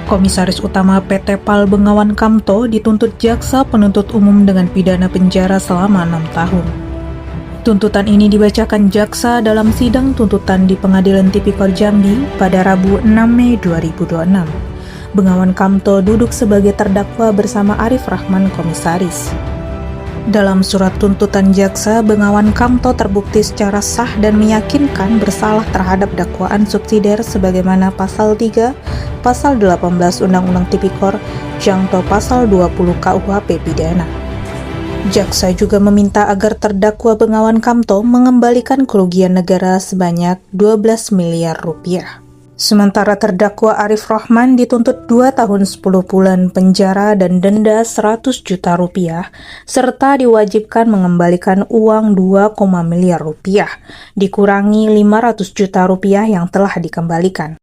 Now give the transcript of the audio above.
Komisaris Utama PT PAL Bengawan Kamto dituntut jaksa penuntut umum dengan pidana penjara selama 6 tahun. Tuntutan ini dibacakan jaksa dalam sidang tuntutan di Pengadilan Tipikor Jambi pada Rabu 6 Mei 2026. Bengawan Kamto duduk sebagai terdakwa bersama Arif Rahman komisaris. Dalam surat tuntutan jaksa, Bengawan Kamto terbukti secara sah dan meyakinkan bersalah terhadap dakwaan subsidiar sebagaimana Pasal 3, Pasal 18 Undang-Undang Tipikor, jangto Pasal 20 KUHP Pidana. Jaksa juga meminta agar terdakwa Bengawan Kamto mengembalikan kerugian negara sebanyak 12 miliar rupiah. Sementara terdakwa Arif Rahman dituntut 2 tahun 10 bulan penjara dan denda 100 juta rupiah, serta diwajibkan mengembalikan uang 2, miliar rupiah, dikurangi 500 juta rupiah yang telah dikembalikan.